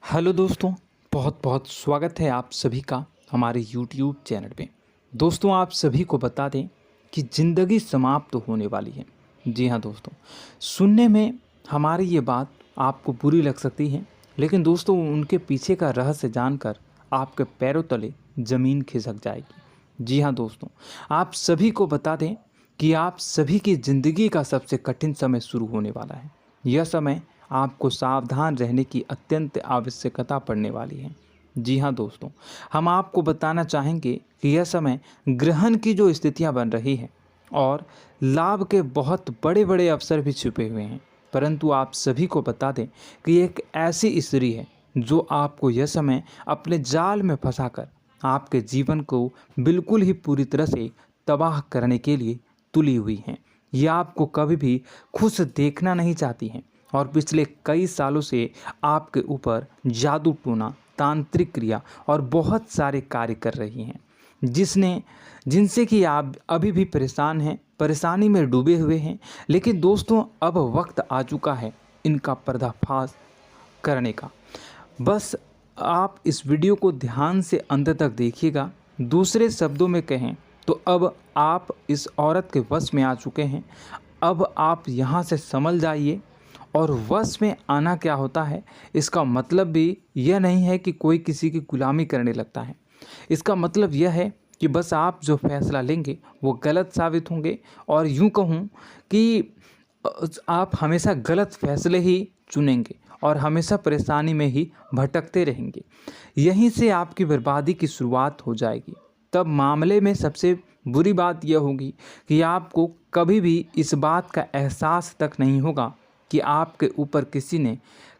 Hello दोस्तों, बहुत बहुत स्वागत है आप सभी का हमारे यूट्यूब चैनल पे। दोस्तों, आप सभी को बता दें कि ज़िंदगी समाप्त होने वाली है। जी हाँ दोस्तों, सुनने में हमारी ये बात आपको बुरी लग सकती है, लेकिन दोस्तों उनके पीछे का रहस्य जानकर आपके पैरों तले ज़मीन खिसक जाएगी। जी हाँ दोस्तों, आप सभी को बता दें कि आप सभी की ज़िंदगी का सबसे कठिन समय शुरू होने वाला है। यह समय आपको सावधान रहने की अत्यंत आवश्यकता पड़ने वाली है। जी हाँ दोस्तों, हम आपको बताना चाहेंगे कि यह समय ग्रहण की जो स्थितियां बन रही है और लाभ के बहुत बड़े बड़े अवसर भी छुपे हुए हैं। परंतु आप सभी को बता दें कि एक ऐसी स्त्री है जो आपको यह समय अपने जाल में फंसाकर आपके जीवन को बिल्कुल ही पूरी तरह से तबाह करने के लिए तुली हुई हैं। यह आपको कभी भी खुश देखना नहीं चाहती हैं और पिछले कई सालों से आपके ऊपर जादू टोना, तांत्रिक क्रिया और बहुत सारे कार्य कर रही हैं, जिनसे कि आप अभी भी परेशान हैं, परेशानी में डूबे हुए हैं। लेकिन दोस्तों, अब वक्त आ चुका है इनका पर्दाफाश करने का। बस आप इस वीडियो को ध्यान से अंत तक देखिएगा। दूसरे शब्दों में कहें तो अब आप इस औरत के वश में आ चुके हैं। अब आप यहाँ से संभल जाइए। और वश में आना क्या होता है, इसका मतलब भी यह नहीं है कि कोई किसी की गुलामी करने लगता है। इसका मतलब यह है कि बस आप जो फैसला लेंगे वो गलत साबित होंगे, और यूं कहूँ कि आप हमेशा गलत फैसले ही चुनेंगे और हमेशा परेशानी में ही भटकते रहेंगे। यहीं से आपकी बर्बादी की शुरुआत हो जाएगी। तब मामले में सबसे बुरी बात यह होगी कि आपको कभी भी इस बात का एहसास तक नहीं होगा कि आपके ऊपर किसी ने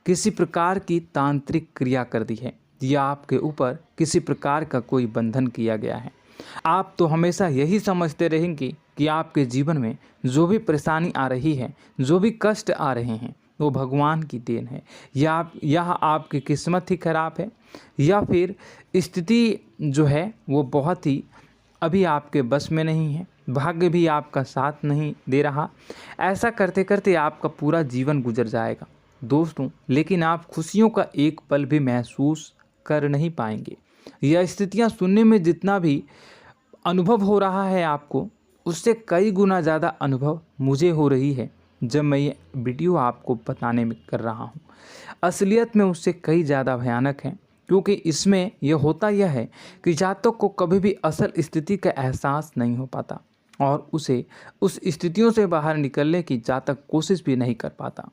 किसी प्रकार की तांत्रिक क्रिया कर दी है या आपके ऊपर किसी प्रकार का कोई बंधन किया गया है। आप तो हमेशा यही समझते रहेंगे कि आपके जीवन में जो भी परेशानी आ रही है, जो भी कष्ट आ रहे हैं, वो भगवान की देन है, या आपकी किस्मत ही खराब है, या फिर स्थिति जो है वो बहुत ही अभी आपके बस में नहीं है, भाग्य भी आपका साथ नहीं दे रहा। ऐसा करते करते आपका पूरा जीवन गुजर जाएगा दोस्तों, लेकिन आप खुशियों का एक पल भी महसूस कर नहीं पाएंगे। यह स्थितियां सुनने में जितना भी अनुभव हो रहा है आपको, उससे कई गुना ज़्यादा अनुभव मुझे हो रही है जब मैं ये वीडियो आपको बताने में कर रहा हूँ। असलियत में उससे कई ज़्यादा भयानक है, क्योंकि इसमें यह होता यह है कि जातक को कभी भी असल स्थिति का एहसास नहीं हो पाता और उसे उस स्थितियों से बाहर निकलने की जातक कोशिश भी नहीं कर पाता।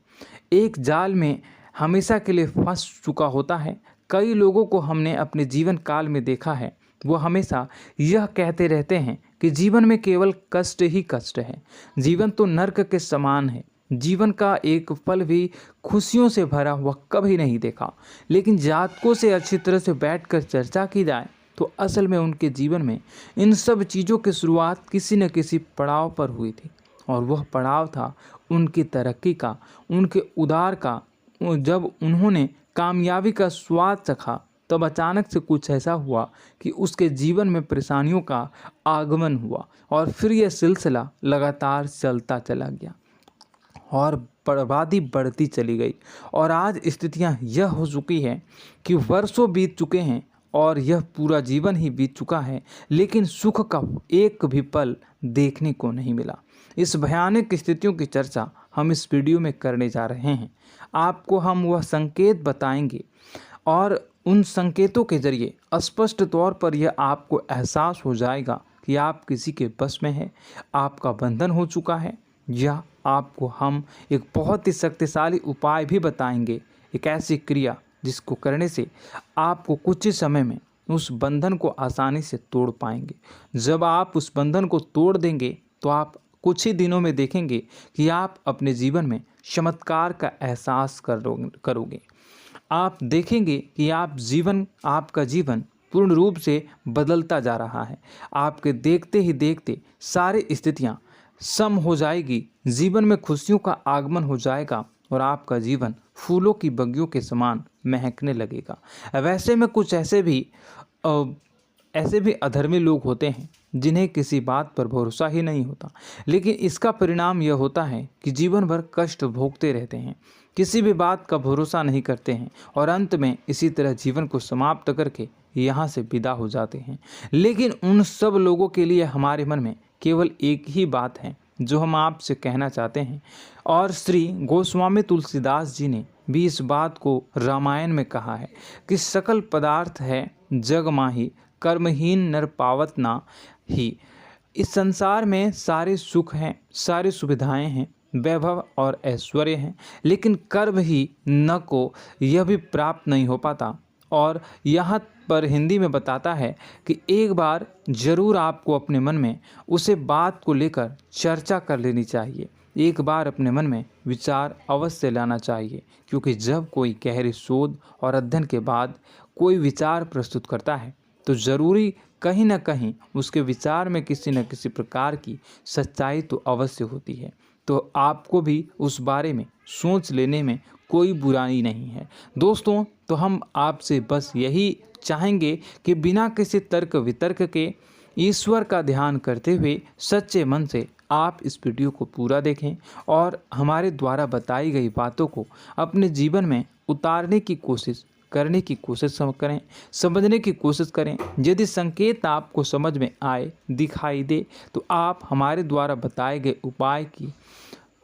एक जाल में हमेशा के लिए फंस चुका होता है। कई लोगों को हमने अपने जीवन काल में देखा है, वो हमेशा यह कहते रहते हैं कि जीवन में केवल कष्ट ही कष्ट है, जीवन तो नर्क के समान है, जीवन का एक पल भी खुशियों से भरा हुआ कभी नहीं देखा। लेकिन जातकों से अच्छी तरह से बैठकर चर्चा की जाए तो असल में उनके जीवन में इन सब चीज़ों की शुरुआत किसी न किसी पड़ाव पर हुई थी, और वह पड़ाव था उनकी तरक्की का, उनके उदार का। जब उन्होंने कामयाबी का स्वाद चखा, तब अचानक से कुछ ऐसा हुआ कि उसके जीवन में परेशानियों का आगमन हुआ, और फिर यह सिलसिला लगातार चलता चला गया और बर्बादी बढ़ती चली गई। और आज स्थितियां यह हो चुकी है कि वर्षों बीत चुके हैं और यह पूरा जीवन ही बीत चुका है, लेकिन सुख का एक भी पल देखने को नहीं मिला। इस भयानक स्थितियों की चर्चा हम इस वीडियो में करने जा रहे हैं। आपको हम वह संकेत बताएंगे और उन संकेतों के जरिए स्पष्ट तौर पर यह आपको एहसास हो जाएगा कि आप किसी के बस में हैं, आपका बंधन हो चुका है, या आपको हम एक बहुत ही शक्तिशाली उपाय भी बताएंगे, एक ऐसी क्रिया जिसको करने से आपको कुछ ही समय में उस बंधन को आसानी से तोड़ पाएंगे। जब आप उस बंधन को तोड़ देंगे तो आप कुछ ही दिनों में देखेंगे कि आप अपने जीवन में चमत्कार का एहसास करोगे। आप देखेंगे कि आपका जीवन पूर्ण रूप से बदलता जा रहा है। आपके देखते ही देखते सारी स्थितियां सम हो जाएगी, जीवन में खुशियों का आगमन हो जाएगा और आपका जीवन फूलों की बगियों के समान महकने लगेगा। वैसे में कुछ ऐसे भी ऐसे भी अधर्मी लोग होते हैं जिन्हें किसी बात पर भरोसा ही नहीं होता, लेकिन इसका परिणाम यह होता है कि जीवन भर कष्ट भोगते रहते हैं, किसी भी बात का भरोसा नहीं करते हैं और अंत में इसी तरह जीवन को समाप्त करके यहाँ से विदा हो जाते हैं। लेकिन उन सब लोगों के लिए हमारे मन में केवल एक ही बात है जो हम आपसे कहना चाहते हैं, और श्री गोस्वामी तुलसीदास जी ने भी इस बात को रामायण में कहा है कि सकल पदार्थ है जग माही, कर्महीन नर पावत ना ही। इस संसार में सारे सुख हैं, सारी सुविधाएं हैं, वैभव और ऐश्वर्य हैं, लेकिन कर्म ही न को यह भी प्राप्त नहीं हो पाता। और यहाँ पर हिंदी में बताता है कि एक बार जरूर आपको अपने मन में उसे बात को लेकर चर्चा कर लेनी चाहिए, एक बार अपने मन में विचार अवश्य लाना चाहिए, क्योंकि जब कोई गहरी शोध और अध्ययन के बाद कोई विचार प्रस्तुत करता है तो ज़रूरी कहीं ना कहीं उसके विचार में किसी न किसी प्रकार की सच्चाई तो अवश्य होती है। तो आपको भी उस बारे में सोच लेने में कोई बुराई नहीं है। दोस्तों, तो हम आपसे बस यही चाहेंगे कि बिना किसी तर्क वितर्क के ईश्वर का ध्यान करते हुए सच्चे मन से आप इस वीडियो को पूरा देखें और हमारे द्वारा बताई गई बातों को अपने जीवन में उतारने की कोशिश करने की कोशिश करें, समझने की कोशिश करें। यदि संकेत आपको समझ में आए, दिखाई दे, तो आप हमारे द्वारा बताए गए उपाय की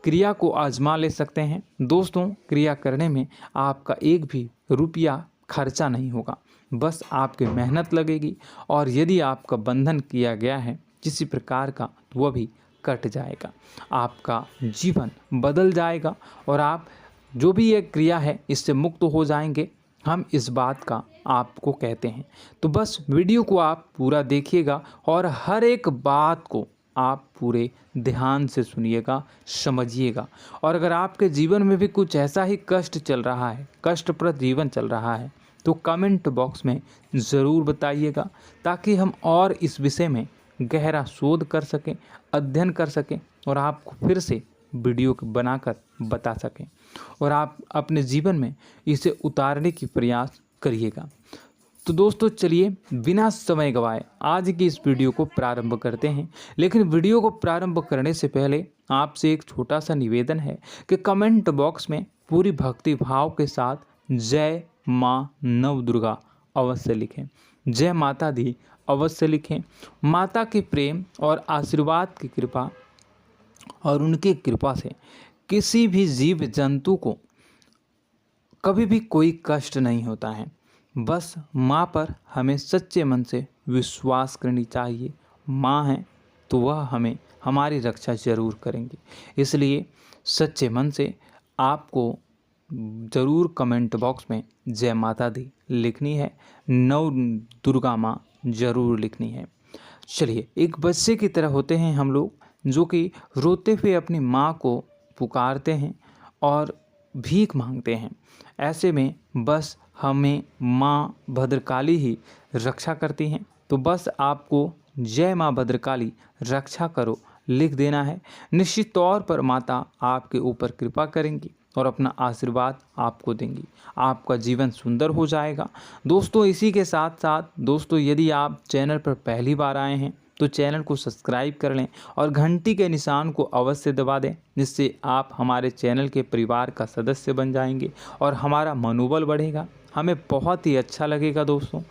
क्रिया को आजमा ले सकते हैं। दोस्तों, क्रिया करने में आपका एक भी रुपया खर्चा नहीं होगा, बस आपकी मेहनत लगेगी, और यदि आपका बंधन किया गया है किसी प्रकार का तो वह भी कट जाएगा, आपका जीवन बदल जाएगा और आप जो भी ये क्रिया है इससे मुक्त हो जाएंगे। हम इस बात का आपको कहते हैं। तो बस वीडियो को आप पूरा देखिएगा और हर एक बात को आप पूरे ध्यान से सुनिएगा, समझिएगा। और अगर आपके जीवन में भी कुछ ऐसा ही कष्ट चल रहा है, कष्टप्रद जीवन चल रहा है, तो कमेंट बॉक्स में ज़रूर बताइएगा, ताकि हम और इस विषय में गहरा शोध कर सकें, अध्ययन कर सकें और आपको फिर से वीडियो बनाकर बता सकें और आप अपने जीवन में इसे उतारने की प्रयास करिएगा। तो दोस्तों, चलिए बिना समय गवाए आज की इस वीडियो को प्रारंभ करते हैं। लेकिन वीडियो को प्रारंभ करने से पहले आपसे एक छोटा सा निवेदन है कि कमेंट बॉक्स में पूरी भक्ति भाव के साथ जय माँ नव दुर्गा अवश्य लिखें, जय माता दी अवश्य लिखें। माता के प्रेम और आशीर्वाद की कृपा और उनकी कृपा से किसी भी जीव जंतु को कभी भी कोई कष्ट नहीं होता है। बस माँ पर हमें सच्चे मन से विश्वास करनी चाहिए। माँ है तो वह हमें हमारी रक्षा जरूर करेंगी। इसलिए सच्चे मन से आपको ज़रूर कमेंट बॉक्स में जय माता दी लिखनी है, नव दुर्गा माँ जरूर लिखनी है। चलिए, एक बच्चे की तरह होते हैं हम लोग, जो कि रोते हुए अपनी माँ को पुकारते हैं और भीख मांगते हैं। ऐसे में बस हमें माँ भद्रकाली ही रक्षा करती हैं। तो बस आपको जय माँ भद्रकाली रक्षा करो लिख देना है। निश्चित तौर पर माता आपके ऊपर कृपा करेंगी और अपना आशीर्वाद आपको देंगी, आपका जीवन सुंदर हो जाएगा। दोस्तों, इसी के साथ साथ दोस्तों, यदि आप चैनल पर पहली बार आए हैं तो चैनल को सब्सक्राइब कर लें और घंटी के निशान को अवश्य दबा दें, जिससे आप हमारे चैनल के परिवार का सदस्य बन जाएंगे और हमारा मनोबल बढ़ेगा, हमें बहुत ही अच्छा लगेगा दोस्तों।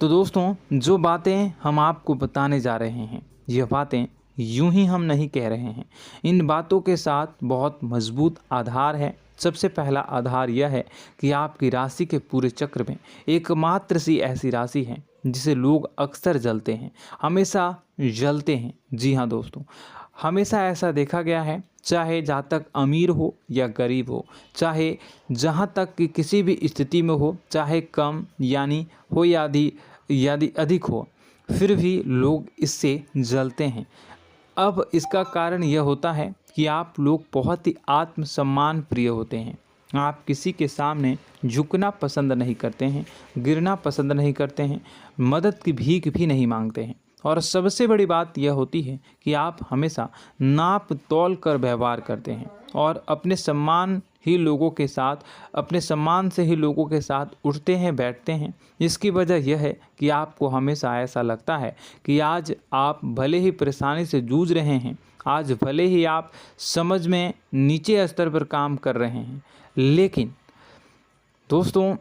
तो दोस्तों, जो बातें हम आपको बताने जा रहे हैं, यह बातें यूं ही हम नहीं कह रहे हैं, इन बातों के साथ बहुत मजबूत आधार है। सबसे पहला आधार यह है कि आपकी राशि के पूरे चक्र में एकमात्र सी ऐसी राशि है जिसे लोग अक्सर जलते हैं, हमेशा जलते हैं। जी हाँ दोस्तों, हमेशा ऐसा देखा गया है, चाहे जातक अमीर हो या गरीब हो, चाहे जहाँ तक कि किसी भी स्थिति में हो, चाहे कम यानी हो या अधिक हो, फिर भी लोग इससे जलते हैं। अब इसका कारण यह होता है कि आप लोग बहुत ही आत्मसम्मान प्रिय होते हैं। आप किसी के सामने झुकना पसंद नहीं करते हैं, गिरना पसंद नहीं करते हैं, मदद की भीख भी नहीं मांगते हैं। और सबसे बड़ी बात यह होती है कि आप हमेशा नाप तोल कर व्यवहार करते हैं और अपने सम्मान ही लोगों के साथ, अपने सम्मान से ही लोगों के साथ उठते हैं, बैठते हैं। इसकी वजह यह है कि आपको हमेशा ऐसा लगता है कि आज आप भले ही परेशानी से जूझ रहे हैं, आज भले ही आप समझ में नीचे स्तर पर काम कर रहे हैं, लेकिन दोस्तों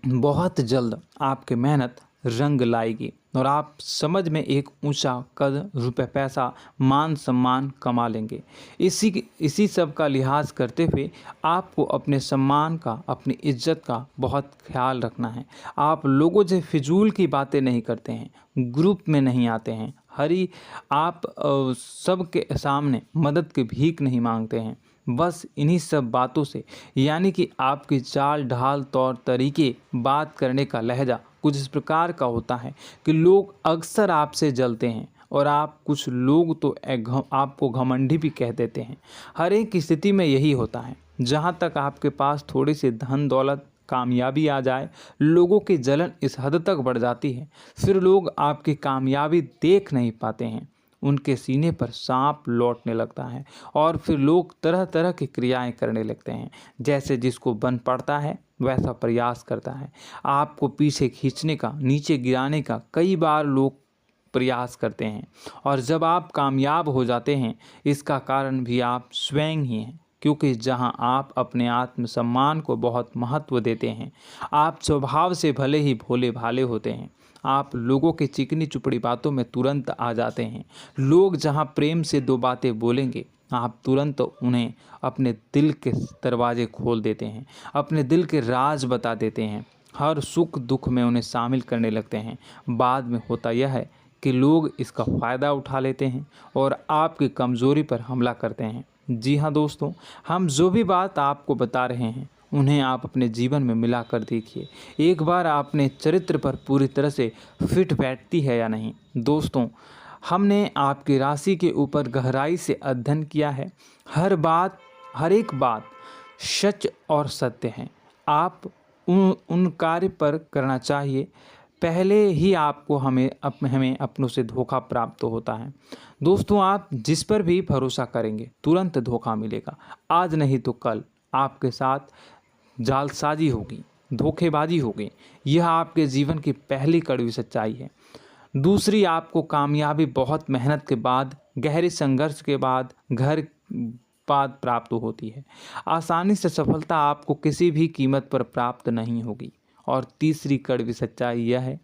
बहुत जल्द आपकी मेहनत रंग लाएगी और आप समझ में एक ऊंचा कद, रुपए, पैसा, मान सम्मान कमा लेंगे। इसी सब का लिहाज करते हुए आपको अपने सम्मान का, अपनी इज्जत का बहुत ख्याल रखना है। आप लोगों से फिजूल की बातें नहीं करते हैं, ग्रुप में नहीं आते हैं, आप सबके सामने मदद की भीख नहीं मांगते हैं। बस इन्हीं सब बातों से, यानी कि आपकी चाल ढाल, तौर तरीके, बात करने का लहजा कुछ इस प्रकार का होता है कि लोग अक्सर आपसे जलते हैं और कुछ लोग तो आपको घमंडी भी कह देते हैं। हर एक स्थिति में यही होता है। जहाँ तक आपके पास थोड़ी सी धन दौलत, कामयाबी आ जाए, लोगों की जलन इस हद तक बढ़ जाती है, फिर लोग आपकी कामयाबी देख नहीं पाते हैं। उनके सीने पर सांप लौटने लगता है और फिर लोग तरह तरह की क्रियाएं करने लगते हैं। जैसे जिसको बन पड़ता है वैसा प्रयास करता है। आपको पीछे खींचने का, नीचे गिराने का कई बार लोग प्रयास करते हैं और जब आप कामयाब हो जाते हैं, इसका कारण भी आप स्वयं ही हैं। क्योंकि जहां आप अपने आत्मसम्मान को बहुत महत्व देते हैं, आप स्वभाव से भले ही भोले भाले होते हैं, आप लोगों की चिकनी चुपड़ी बातों में तुरंत आ जाते हैं। लोग जहां प्रेम से दो बातें बोलेंगे, आप तुरंत उन्हें अपने दिल के दरवाजे खोल देते हैं, अपने दिल के राज बता देते हैं, हर सुख दुख में उन्हें शामिल करने लगते हैं। बाद में होता यह है कि लोग इसका फ़ायदा उठा लेते हैं और आपकी कमज़ोरी पर हमला करते हैं। जी हाँ दोस्तों, हम जो भी बात आपको बता रहे हैं उन्हें आप अपने जीवन में मिला कर देखिए। एक बार अपने चरित्र पर पूरी तरह से फिट बैठती है या नहीं। दोस्तों, हमने आपकी राशि के ऊपर गहराई से अध्ययन किया है। हर एक बात सच और सत्य है। आप उन कार्य पर करना चाहिए, पहले ही आपको हमें अपनों से धोखा प्राप्त होता है। दोस्तों, आप जिस पर भी भरोसा करेंगे तुरंत धोखा मिलेगा। आज नहीं तो कल आपके साथ जालसाजी होगी, धोखेबाजी होगी। यह आपके जीवन की पहली कड़वी सच्चाई है। दूसरी, आपको कामयाबी बहुत मेहनत के बाद, गहरे संघर्ष के बाद, प्राप्त होती है। आसानी से सफलता आपको किसी भी कीमत पर प्राप्त नहीं होगी। और तीसरी कड़वी सच्चाई यह है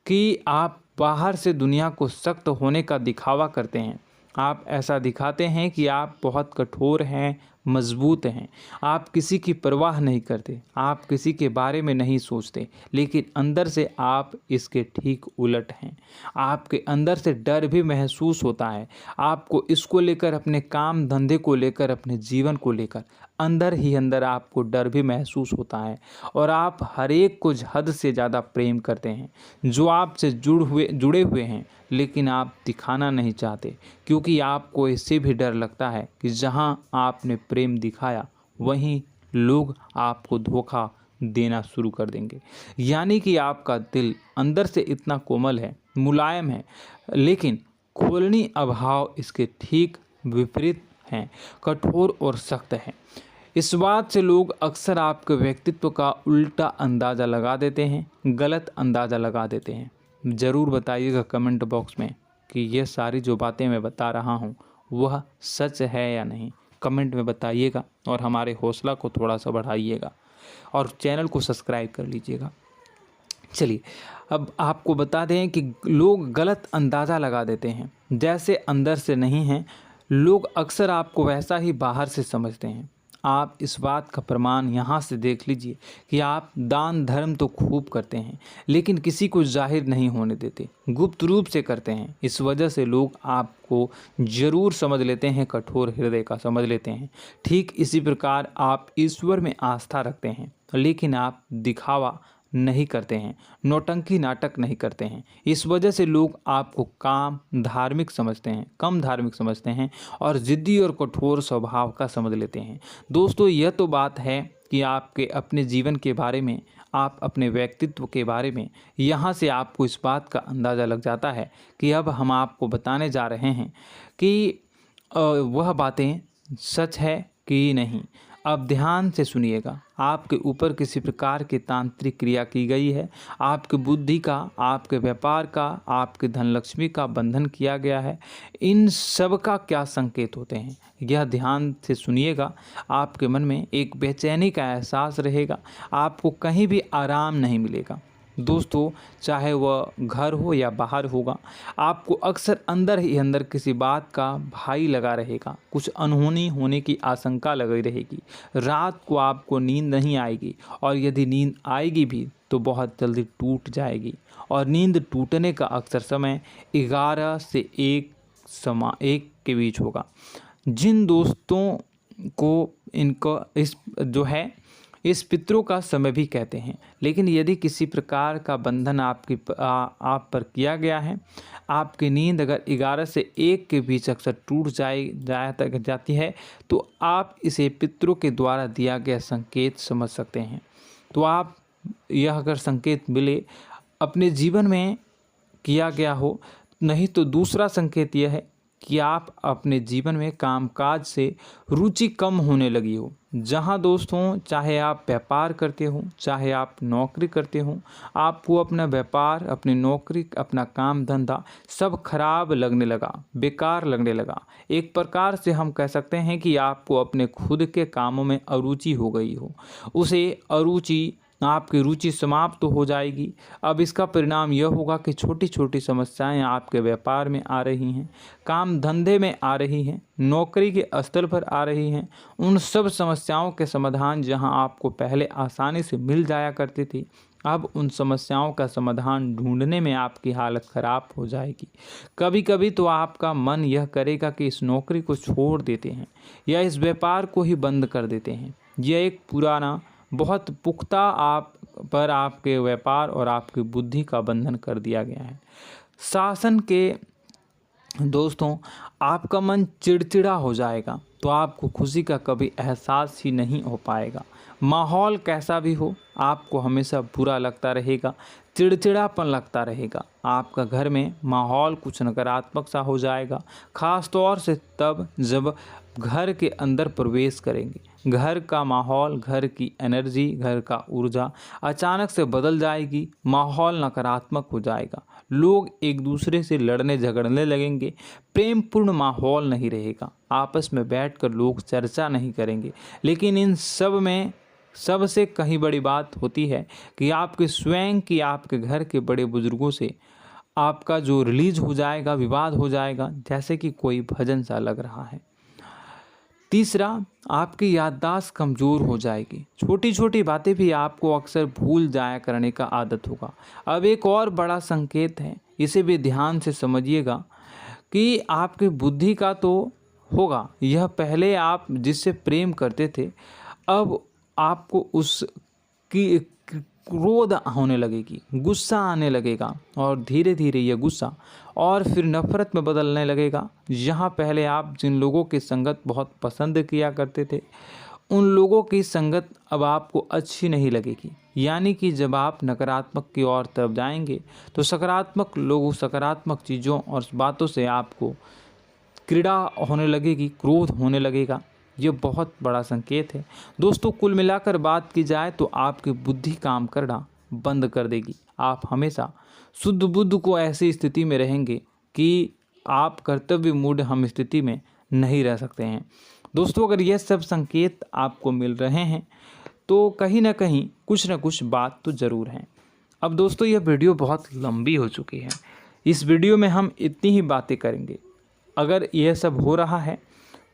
कि आप बाहर से दुनिया को सख्त होने का दिखावा करते हैं। आप ऐसा दिखाते हैं कि आप बहुत कठोर हैं, मजबूत हैं, आप किसी की परवाह नहीं करते, आप किसी के बारे में नहीं सोचते, लेकिन अंदर से आप इसके ठीक उलट हैं। आपके अंदर से डर भी महसूस होता है। आपको इसको लेकर, अपने काम धंधे को लेकर, अपने जीवन को लेकर अंदर ही अंदर आपको डर भी महसूस होता है और आप हर एक को हद से ज़्यादा प्रेम करते हैं, जो आपसे जुड़े हुए हैं, लेकिन आप दिखाना नहीं चाहते, क्योंकि आपको इससे भी डर लगता है कि जहां आपने प्रेम दिखाया वहीं लोग आपको धोखा देना शुरू कर देंगे। यानी कि आपका दिल अंदर से इतना कोमल है, मुलायम है, लेकिन खोलनी अभाव इसके ठीक विपरीत हैं, कठोर और सख्त है। इस बात से लोग अक्सर आपके व्यक्तित्व का उल्टा अंदाज़ा लगा देते हैं, गलत अंदाज़ा लगा देते हैं। ज़रूर बताइएगा कमेंट बॉक्स में कि ये सारी जो बातें मैं बता रहा हूँ वह सच है या नहीं। कमेंट में बताइएगा और हमारे हौसला को थोड़ा सा बढ़ाइएगा और चैनल को सब्सक्राइब कर लीजिएगा। चलिए, अब आपको बता दें कि लोग गलत अंदाज़ा लगा देते हैं। जैसे अंदर से नहीं हैं, लोग अक्सर आपको वैसा ही बाहर से समझते हैं। आप इस बात का प्रमाण यहाँ से देख लीजिए कि आप दान धर्म तो खूब करते हैं, लेकिन किसी को जाहिर नहीं होने देते, गुप्त रूप से करते हैं। इस वजह से लोग आपको ज़रूर समझ लेते हैं, कठोर हृदय का समझ लेते हैं। ठीक इसी प्रकार आप ईश्वर में आस्था रखते हैं, लेकिन आप दिखावा नहीं करते हैं, नौटंकी नाटक नहीं करते हैं। इस वजह से लोग आपको कम धार्मिक समझते हैं और ज़िद्दी और कठोर स्वभाव का समझ लेते हैं। दोस्तों, यह तो बात है कि आपके अपने जीवन के बारे में, आप अपने व्यक्तित्व के बारे में, यहाँ से आपको इस बात का अंदाज़ा लग जाता है कि अब हम आपको बताने जा रहे हैं कि वह बातें सच है कि नहीं। अब ध्यान से सुनिएगा। आपके ऊपर किसी प्रकार की तांत्रिक क्रिया की गई है, आपकी बुद्धि का, आपके व्यापार का, आपके धनलक्ष्मी का बंधन किया गया है। इन सब का क्या संकेत होते हैं, यह ध्यान से सुनिएगा। आपके मन में एक बेचैनी का एहसास रहेगा, आपको कहीं भी आराम नहीं मिलेगा। दोस्तों, चाहे वह घर हो या बाहर होगा, आपको अक्सर अंदर ही अंदर किसी बात का भय लगा रहेगा, कुछ अनहोनी होने की आशंका लगी रहेगी। रात को आपको नींद नहीं आएगी, और यदि नींद आएगी भी तो बहुत जल्दी टूट जाएगी। और नींद टूटने का अक्सर समय 11 से 1 के बीच होगा। जिन दोस्तों को इनको इस पितरों का समय भी कहते हैं। लेकिन यदि किसी प्रकार का बंधन आप पर किया गया है, आपकी नींद अगर 11 से 1 के बीच अक्सर टूट जाती है, तो आप इसे पितरों के द्वारा दिया गया संकेत समझ सकते हैं। तो आप यह अगर संकेत मिले अपने जीवन में किया गया हो, नहीं तो दूसरा संकेत यह है कि आप अपने जीवन में कामकाज से रुचि कम होने लगी हो। जहां दोस्तों, चाहे आप व्यापार करते हो, चाहे आप नौकरी करते हो, आपको अपना व्यापार, अपनी नौकरी, अपना काम धंधा सब खराब लगने लगा, बेकार लगने लगा। एक प्रकार से हम कह सकते हैं कि आपको अपने खुद के कामों में अरुचि हो गई हो। उसे अरुचि, आपकी रुचि समाप्त तो हो जाएगी। अब इसका परिणाम यह होगा कि छोटी छोटी समस्याएं आपके व्यापार में आ रही हैं, काम धंधे में आ रही हैं, नौकरी के स्तर पर आ रही हैं। उन सब समस्याओं के समाधान जहां आपको पहले आसानी से मिल जाया करती थी, अब उन समस्याओं का समाधान ढूंढने में आपकी हालत ख़राब हो जाएगी। कभी कभी तो आपका मन यह करेगा कि इस नौकरी को छोड़ देते हैं या इस व्यापार को ही बंद कर देते हैं। यह एक पुराना, बहुत पुख्ता आप पर आपके व्यापार और आपकी बुद्धि का बंधन कर दिया गया है। शासन के दोस्तों, आपका मन चिड़चिड़ा हो जाएगा, तो आपको खुशी का कभी एहसास ही नहीं हो पाएगा। माहौल कैसा भी हो, आपको हमेशा बुरा लगता रहेगा, चिड़चिड़ापन लगता रहेगा। आपका घर में माहौल कुछ नकारात्मक सा हो जाएगा, ख़ास तौर से तब जब घर के अंदर प्रवेश करेंगे। घर का माहौल, घर की एनर्जी, घर का ऊर्जा अचानक से बदल जाएगी, माहौल नकारात्मक हो जाएगा। लोग एक दूसरे से लड़ने झगड़ने लगेंगे, प्रेमपूर्ण माहौल नहीं रहेगा, आपस में बैठकर लोग चर्चा नहीं करेंगे। लेकिन इन सब में सबसे कहीं बड़ी बात होती है कि आपके स्वयं की, आपके घर के बड़े बुजुर्गों से आपका जो रिलीज हो जाएगा, विवाद हो जाएगा, जैसे कि कोई भजन सा लग रहा है। तीसरा, आपकी याददाश्त कमज़ोर हो जाएगी, छोटी छोटी बातें भी आपको अक्सर भूल जाया करने का आदत होगा। अब एक और बड़ा संकेत है, इसे भी ध्यान से समझिएगा कि आपकी बुद्धि का तो होगा, यह पहले आप जिससे प्रेम करते थे, अब आपको उसकी क्रोध होने लगेगी, गुस्सा आने लगेगा, और धीरे धीरे यह गुस्सा और फिर नफरत में बदलने लगेगा। यहाँ पहले आप जिन लोगों की संगत बहुत पसंद किया करते थे, उन लोगों की संगत अब आपको अच्छी नहीं लगेगी। यानी कि जब आप नकारात्मक की ओर तरफ जाएंगे, तो सकारात्मक लोगों, सकारात्मक चीज़ों और बातों से आपको क्रीड़ा होने लगेगी, क्रोध होने लगेगा। ये बहुत बड़ा संकेत है दोस्तों। कुल मिलाकर बात की जाए तो आपकी बुद्धि काम करना बंद कर देगी। आप हमेशा शुद्ध बुद्ध को ऐसी स्थिति में रहेंगे कि आप कर्तव्य मूड हम स्थिति में नहीं रह सकते हैं। दोस्तों, अगर यह सब संकेत आपको मिल रहे हैं तो कहीं ना कहीं कुछ ना कुछ बात तो ज़रूर है। अब दोस्तों, यह वीडियो बहुत लंबी हो चुकी है, इस वीडियो में हम इतनी ही बातें करेंगे। अगर यह सब हो रहा है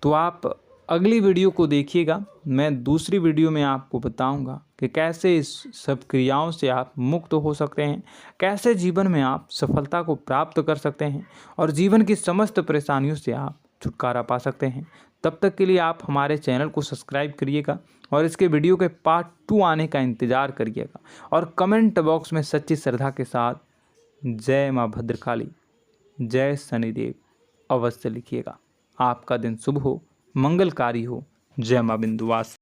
तो आप अगली वीडियो को देखिएगा। मैं दूसरी वीडियो में आपको बताऊंगा कि कैसे इस सब क्रियाओं से आप मुक्त हो सकते हैं, कैसे जीवन में आप सफलता को प्राप्त कर सकते हैं और जीवन की समस्त परेशानियों से आप छुटकारा पा सकते हैं। तब तक के लिए आप हमारे चैनल को सब्सक्राइब करिएगा और इसके वीडियो के पार्ट 2 आने का इंतज़ार करिएगा। और कमेंट बॉक्स में सच्ची श्रद्धा के साथ जय माँ भद्रकाली, जय शनिदेव अवश्य लिखिएगा। आपका दिन शुभ हो, मंगलकारी हो। जय माँ विंध्यवासिनी।